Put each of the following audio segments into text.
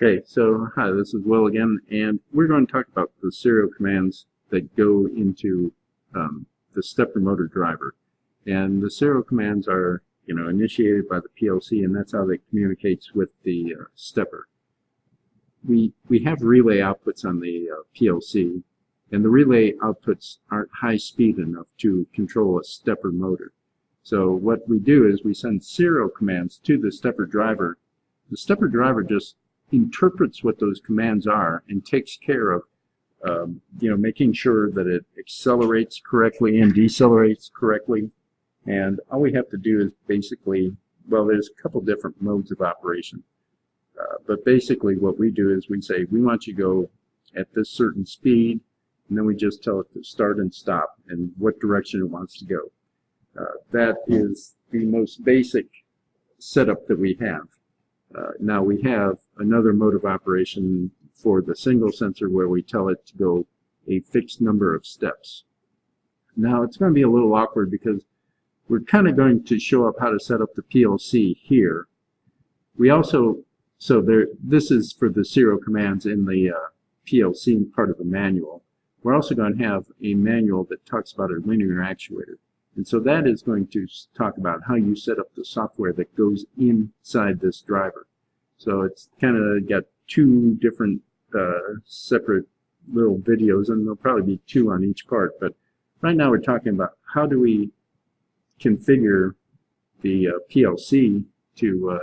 Okay, so hi, this is Will again, and we're going to talk about the serial commands that go into the stepper motor driver. And the serial commands are, initiated by the PLC, and that's how they communicates with the stepper. We have relay outputs on the PLC, and the relay outputs aren't high speed enough to control a stepper motor. So what we do is we send serial commands to the stepper driver. The stepper driver just interprets what those commands are and takes care of making sure that it accelerates correctly and decelerates correctly. And all we have to do is basically, well, there's a couple different modes of operation, but basically what we do is we say we want you to go at this certain speed, and then we just tell it to start and stop and what direction it wants to go. That is the most basic setup that we have. Now we have another mode of operation for the single sensor where we tell it to go a fixed number of steps. Now it's going to be a little awkward because we're kind of going to show up how to set up the PLC here. We also, this is for the serial commands in the PLC part of the manual. We're also going to have a manual that talks about a linear actuator. And so that is going to talk about how you set up the software that goes inside this driver. So it's kind of got two different separate little videos, and there'll probably be two on each part. But right now we're talking about how do we configure the PLC to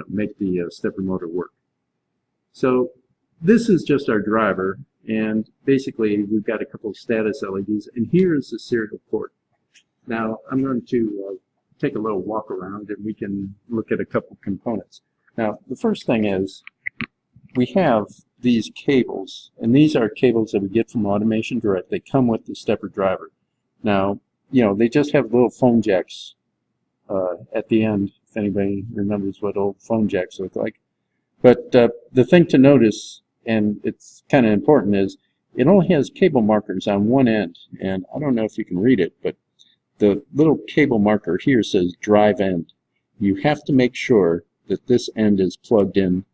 make the stepper motor work. So this is just our driver, and basically we've got a couple of status LEDs, and here is the serial port. Now I'm going to take a little walk around and we can look at a couple components. Now the first thing is we have these cables, and these are cables that we get from Automation Direct. They come with the stepper driver. Now they just have little phone jacks at the end, if anybody remembers what old phone jacks look like. But the thing to notice, and it's kind of important, is it only has cable markers on one end, and I don't know if you can read it, but the little cable marker here says drive end. You have to make sure that this end is plugged in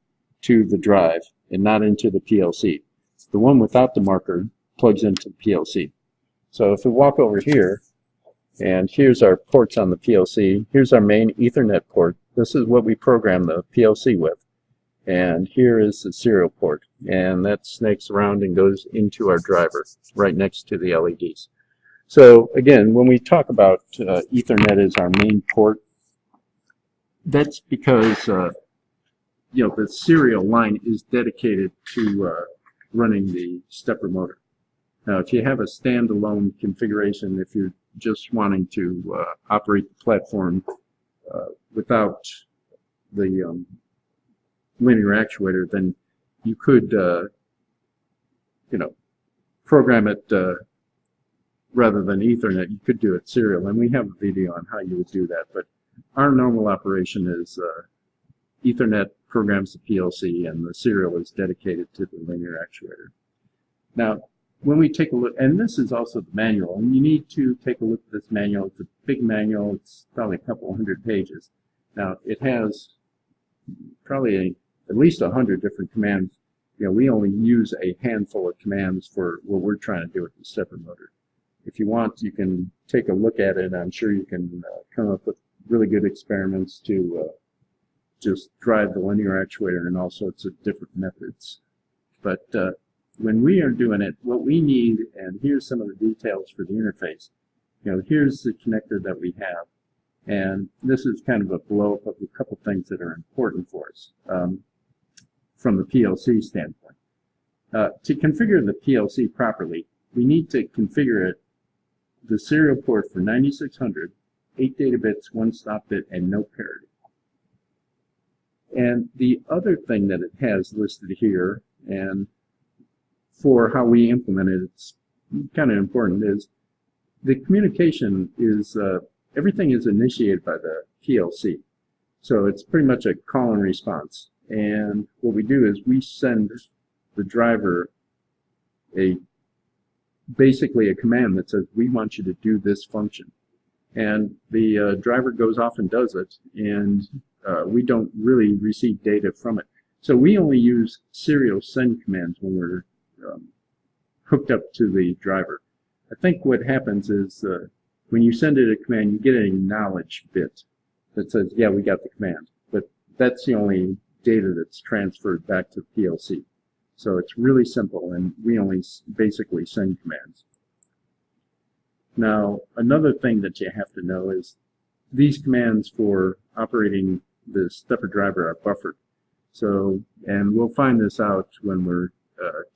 to the drive and not into the PLC. The one without the marker plugs into the PLC. So if we walk over here, and here's our ports on the PLC. Here's our main Ethernet port. This is what we program the PLC with. And here is the serial port. And that snakes around and goes into our driver right next to the LEDs. So again, when we talk about Ethernet as our main port, that's because the serial line is dedicated to running the stepper motor. Now, if you have a standalone configuration, if you're just wanting to operate the platform without the linear actuator, then you could program it rather than Ethernet. You could do it serial, and we have a video on how you would do that. But our normal operation is Ethernet programs the PLC, and the serial is dedicated to the linear actuator. Now, when we take a look, and this is also the manual, and you need to take a look at this manual. It's a big manual. It's probably a couple hundred pages. Now, it has probably at least 100 different commands. We only use a handful of commands for what we're trying to do with the stepper motor. If you want, you can take a look at it. I'm sure you can come up with really good experiments to just drive the linear actuator in all sorts of different methods. But when we are doing it, what we need, and here's some of the details for the interface. Here's the connector that we have, and this is kind of a blow-up of a couple things that are important for us from the PLC standpoint. To configure the PLC properly, we need to configure it, the serial port for 9600, 8 data bits, 1 stop bit, and no parity. And the other thing that it has listed here, and for how we implement it, it's kind of important, is the communication is, everything is initiated by the PLC. So it's pretty much a call and response. And what we do is we send the driver basically a command that says, we want you to do this function. And the driver goes off and does it, and we don't really receive data from it. So we only use serial send commands when we're hooked up to the driver. I think what happens is when you send it a command, you get an acknowledge bit that says, yeah, we got the command. But that's the only data that's transferred back to the PLC. So it's really simple, and we only basically send commands. Now, another thing that you have to know is these commands for operating the stepper driver are buffered. So, and we'll find this out when we're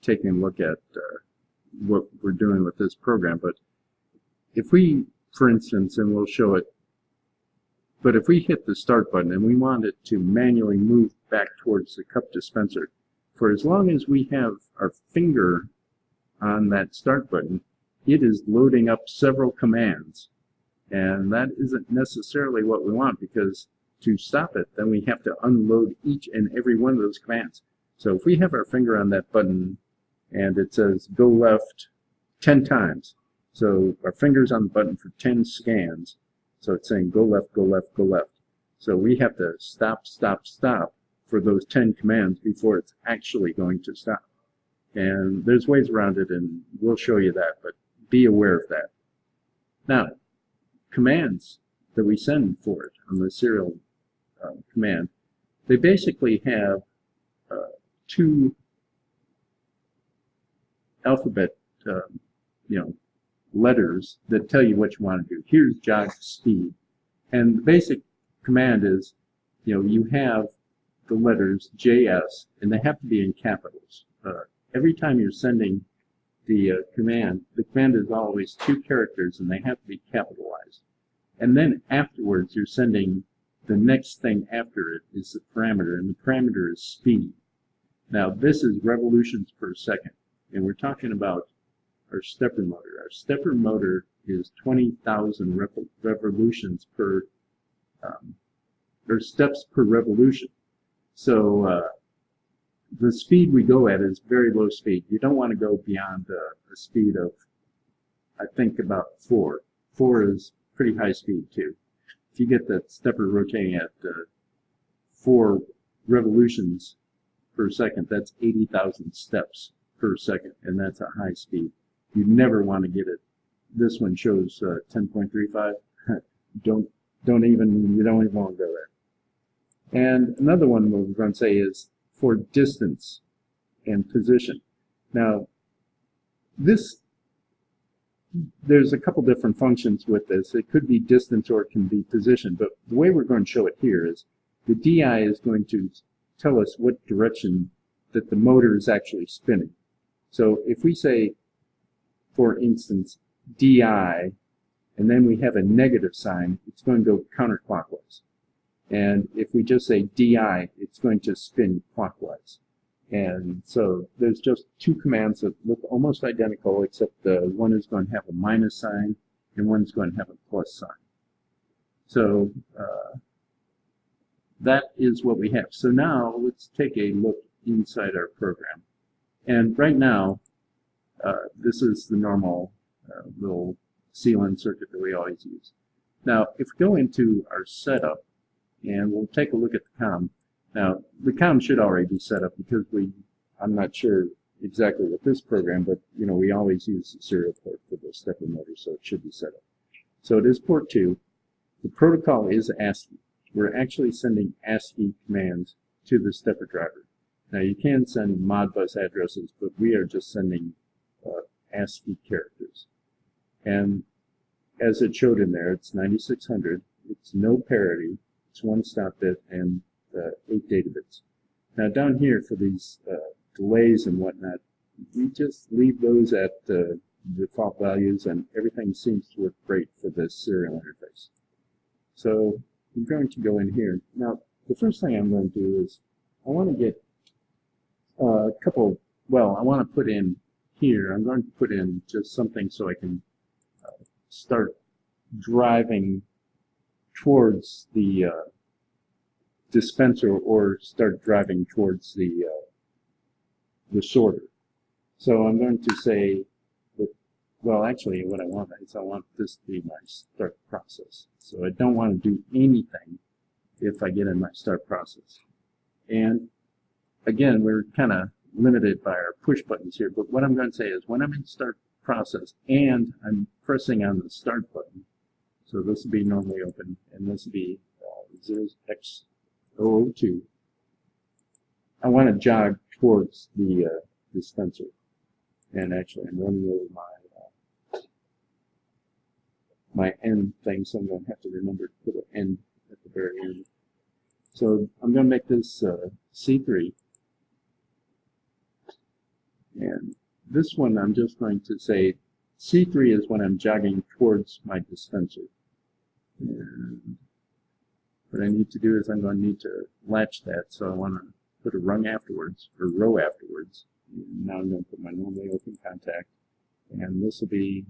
taking a look at what we're doing with this program. But if we, for instance, and we'll show it, but if we hit the start button and we want it to manually move back towards the cup dispenser, for as long as we have our finger on that start button, it is loading up several commands. And that isn't necessarily what we want, because to stop it, then we have to unload each and every one of those commands. So if we have our finger on that button and it says go left 10 times, so our finger's on the button for 10 scans, so it's saying go left, go left, go left. So we have to stop, stop, stop for those 10 commands before it's actually going to stop. And there's ways around it, and we'll show you that, but be aware of that. Now, commands that we send for it on the serial command, they basically have two alphabet letters that tell you what you want to do. Here's jog speed, and the basic command is, you have the letters JS, and they have to be in capitals. Every time you're sending the command is always 2 characters, and they have to be capitalized. And then afterwards, you're sending the next thing after it is the parameter, and the parameter is speed. Now, this is revolutions per second, and we're talking about our stepper motor. Our stepper motor is 20,000 revolutions per, or steps per revolution. So the speed we go at is very low speed. You don't want to go beyond a speed of, I think, about 4. 4 is pretty high speed too. If you get that stepper rotating at 4 revolutions per second, that's 80,000 steps per second, and that's a high speed. You never want to get it. This one shows 10.35. You don't even want to go there. And another one we're going to say is for distance and position. Now, there's a couple different functions with this. It could be distance or it can be position, but the way we're going to show it here is the DI is going to tell us what direction that the motor is actually spinning. So if we say, for instance, DI, and then we have a negative sign, it's going to go counterclockwise. And if we just say DI, it's going to spin clockwise. And so there's just 2 commands that look almost identical, except one is going to have a minus sign and one's going to have a plus sign. So that is what we have. So now let's take a look inside our program. And right now, this is the normal little seal-in circuit that we always use. Now, if we go into our setup, and we'll take a look at the COM. Now, the COM should already be set up because I'm not sure exactly with this program, but we always use the serial port for the stepper motor, so it should be set up. So it is port 2. The protocol is ASCII. We're actually sending ASCII commands to the stepper driver. Now, you can send Modbus addresses, but we are just sending ASCII characters. And as it showed in there, it's 9600. It's no parity. It's 1 stop bit and 8 data bits. Now down here for these delays and whatnot, we just leave those at default values, and everything seems to work great for this serial interface. So I'm going to go in here. Now the first thing I'm going to do is I want to get a couple, I want to put in here, I'm going to put in just something so I can start driving towards the dispenser or start driving towards the sorter. So I'm going to say that, actually what I want is I want this to be my start process. So I don't want to do anything if I get in my start process. And again, we're kind of limited by our push buttons here, but what I'm going to say is when I'm in start process and I'm pressing on the start button, so this will be normally open, and this will be 0x002, I want to jog towards the dispenser. And actually, I'm running over my end thing, so I'm going to have to remember to put an end at the very end. So I'm going to make this C3. And this one I'm just going to say C3 is when I'm jogging towards my dispenser. And what I need to do is I'm going to need to latch that, so I want to put a rung afterwards, or row afterwards. And now I'm going to put my normally open contact, and this will be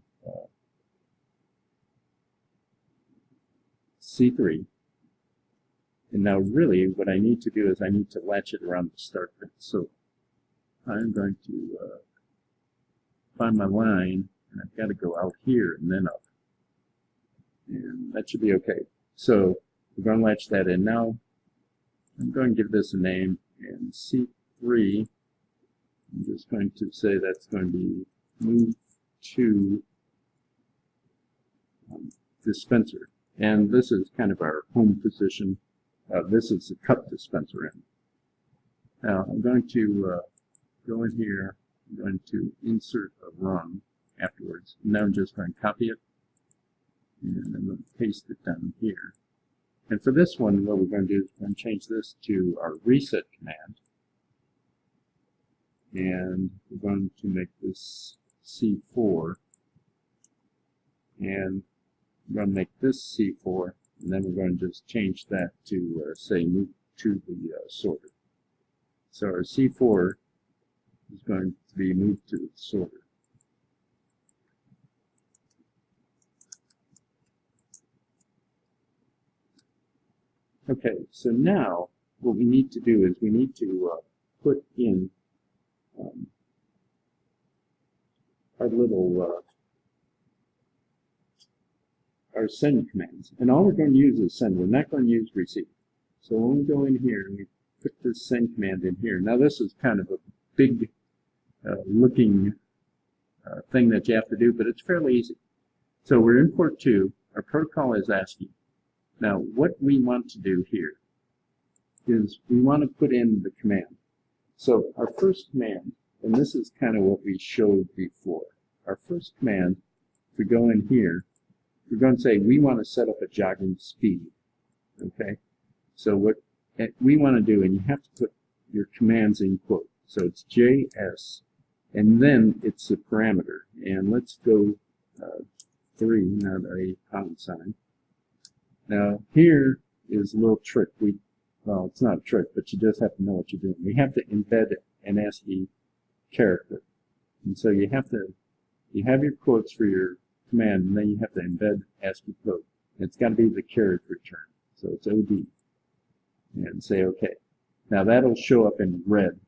C3. And now really what I need to do is I need to latch it around the start pin. So I'm going to find my line, and I've got to go out here and then up. And that should be okay. So we're going to latch that in. Now I'm going to give this a name, and C3, I'm just going to say that's going to be move to dispenser. And this is kind of our home position. This is the cup dispenser in. Now I'm going to go in here, I'm going to insert a rung afterwards. Now I'm just going to copy it, and I'm going to paste it down here. And for this one, what we're going to do is we're going to change this to our reset command. And we're going to make this C4. And we're going to make this C4. And then we're going to just change that to, say, move to the sorter. So our C4 is going to be moved to the sorter. Okay, so now what we need to do is we need to put in our little our send commands. And all we're going to use is send. We're not going to use receive. So when we go in here and we put this send command in here, now this is kind of a big looking thing that you have to do, but it's fairly easy. So we're in port 2. Our protocol is ASCII. Now what we want to do here is we want to put in the command. So our first command, and this is kind of what we showed before. Our first command, if we go in here, we're going to say we want to set up a jogging speed. Okay? So what we want to do, and you have to put your commands in quote. So it's JS, and then it's the parameter. And let's go 3, not a pound sign. Now here is a little trick. Well, it's not a trick, but you just have to know what you're doing. We have to embed an ASCII character. And so you have your quotes for your command, and then you have to embed ASCII code. It's got to be the carriage return. So it's OD. And say OK. Now that'll show up in red.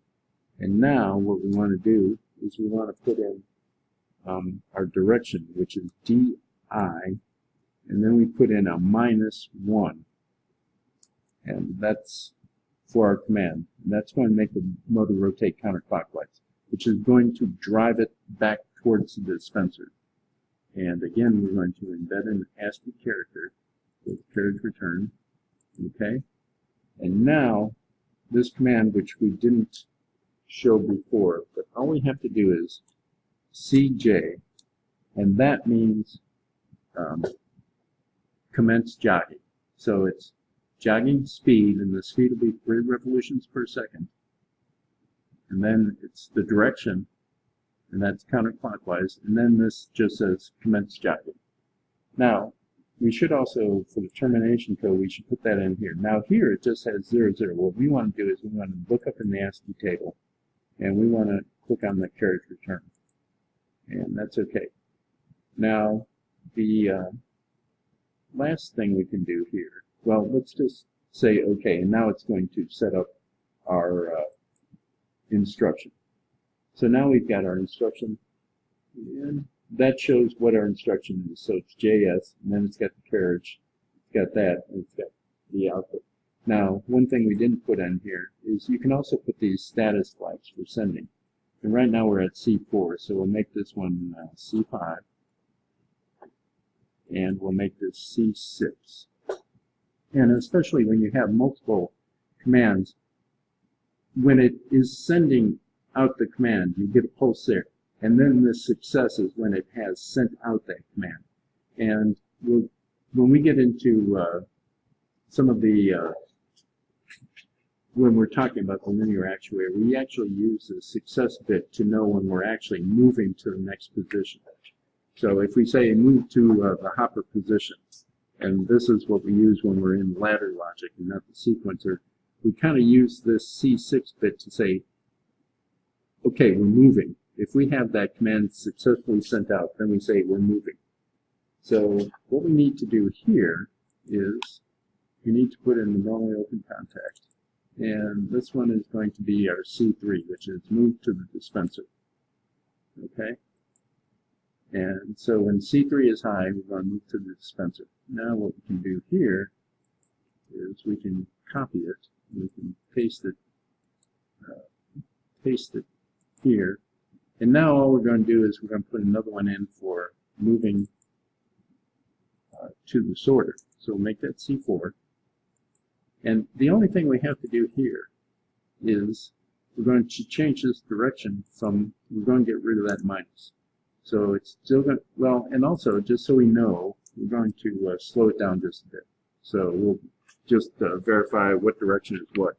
And now what we want to do is we want to put in our direction, which is DI, and then we put in a -1. And that's for our command. And that's going to make the motor rotate counterclockwise, which is going to drive it back towards the dispenser. And again, we're going to embed an ASCII character with carriage return. Okay? And now, this command, which we didn't show before, but all we have to do is CJ, and that means commence jogging. So it's jogging speed, and the speed will be 3 revolutions per second. And then it's the direction, and that's counterclockwise, and then this just says commence jogging. Now, we should also, for the termination code, we should put that in here. Now here it just has 00. What we want to do is we want to look up in the ASCII table, and we want to click on the carriage return. And that's okay. Now, the last thing we can do here, well, let's just say okay, and now it's going to set up our instruction. So now we've got our instruction, and that shows what our instruction is. So it's JS, and then it's got the carriage, it's got that, and it's got the output. Now, one thing we didn't put in here is you can also put these status flags for sending. And right now we're at C4, so we'll make this one C5. And we'll make this C6. And especially when you have multiple commands, when it is sending out the command, you get a pulse there. And then the success is when it has sent out that command. And when we get into some of the, when we're talking about the linear actuator, we actually use the success bit to know when we're actually moving to the next position. So if we say move to the hopper position, and this is what we use when we're in ladder logic and not the sequencer, we kind of use this C6 bit to say, okay, we're moving. If we have that command successfully sent out, then we say we're moving. So what we need to do here is we need to put in the normally open contact. And this one is going to be our C3, which is move to the dispenser. Okay? And so when C3 is high, we're going to move to the dispenser. Now what we can do here is we can copy it. We can paste it here. And now all we're going to do is we're going to put another one in for moving to the sorter. So we'll make that C4. And the only thing we have to do here is we're going to change this direction from, we're going to get rid of that minus. So it's still going to, well, and also just so we know, we're going to slow it down just a bit. So we'll just verify what direction is what.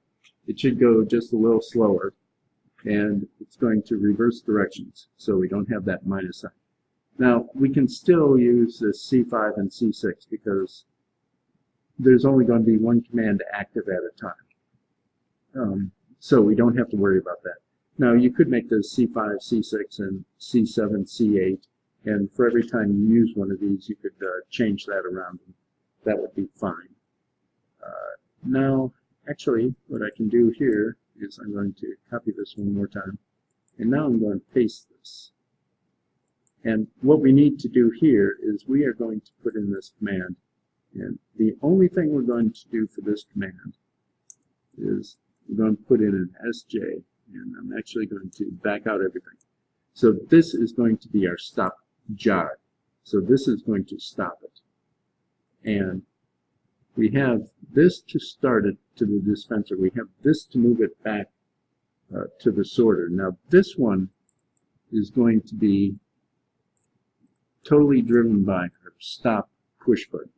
It should go just a little slower, and it's going to reverse directions, so we don't have that minus sign. Now, we can still use this C5 and C6 because there's only going to be one command active at a time. So we don't have to worry about that. Now, you could make this C5, C6, and C7, C8, and for every time you use one of these, you could change that around. That would be fine. Now, actually, what I can do here is I'm going to copy this one more time, and now I'm going to paste this. And what we need to do here is we are going to put in this command, and the only thing we're going to do for this command is we're going to put in an SJ, and I'm actually going to back out everything. So this is going to be our stop jog. So this is going to stop it. And we have this to start it to the dispenser. We have this to move it back to the sorter. Now this one is going to be totally driven by our stop push button.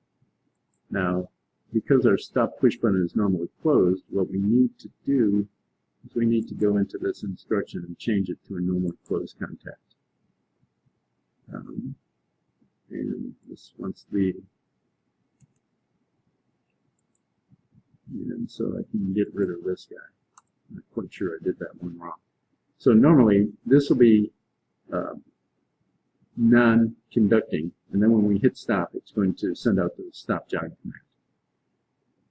Now, because our stop push button is normally closed, what we need to do is we need to go into this instruction and change it to a normally closed contact. And this wants to be, and so I can get rid of this guy. I'm not quite sure I did that one wrong. So normally this will be non-conducting, and then when we hit stop, it's going to send out the stop jog command.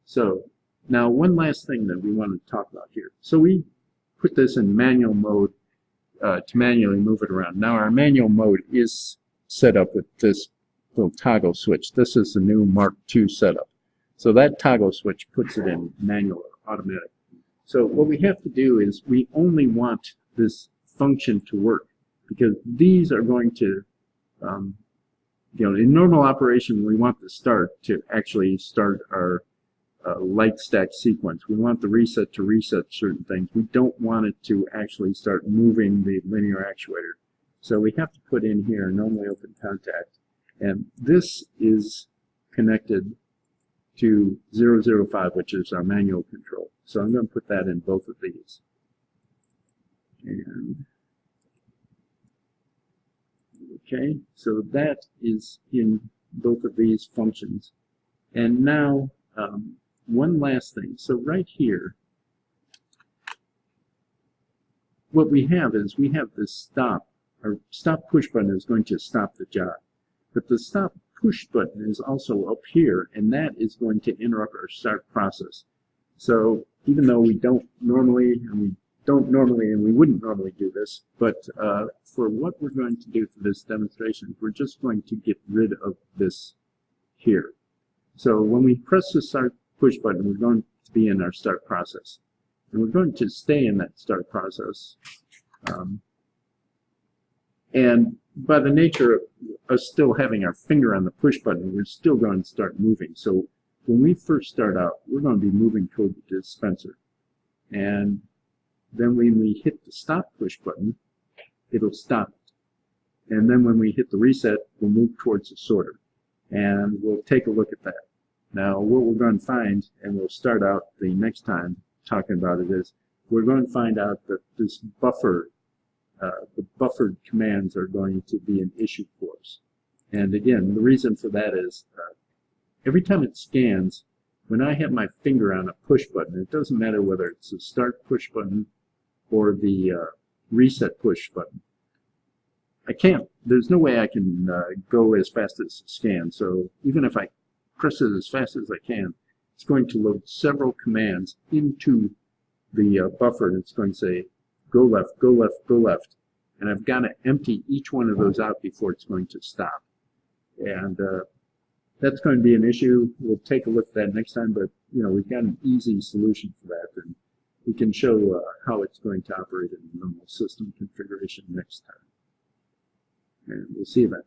So now one last thing that we want to talk about here. So we put this in manual mode to manually move it around. Now our manual mode is set up with this little toggle switch. This is the new Mark II setup. So that toggle switch puts it in manual or automatic. So what we have to do is we only want this function to work, because these are going to, in normal operation, we want the start to actually start our light stack sequence. We want the reset to reset certain things. We don't want it to actually start moving the linear actuator. So we have to put in here a normally open contact, and this is connected to 005, which is our manual control. So I'm going to put that in both of these. And okay, so that is in both of these functions. And now, one last thing. So right here, what we have is we have this stop. Our stop push button is going to stop the jog. But the stop push button is also up here, and that is going to interrupt our start process. So even though we don't normally, and we wouldn't normally do this, but for what we're going to do for this demonstration, we're just going to get rid of this here. So when we press the start push button, we're going to be in our start process. And we're going to stay in that start process. And by the nature of us still having our finger on the push button, we're still going to start moving. So when we first start out, we're going to be moving toward the dispenser. And then when we hit the stop push button, it'll stop it. And then when we hit the reset, we'll move towards the sorter. And we'll take a look at that. Now, what we're going to find, and we'll start out the next time talking about it, is we're going to find out that this buffer, the buffered commands are going to be an issue for us. And again, the reason for that is every time it scans, when I have my finger on a push button, it doesn't matter whether it's the start push button or the reset push button. There's no way I can go as fast as it scans. So even if I press it as fast as I can, it's going to load several commands into the buffer, and it's going to say, go left, go left, go left. And I've got to empty each one of those out before it's going to stop. And that's going to be an issue. We'll take a look at that next time, but we've got an easy solution for that, and we can show how it's going to operate in normal system configuration next time. And we'll see you then.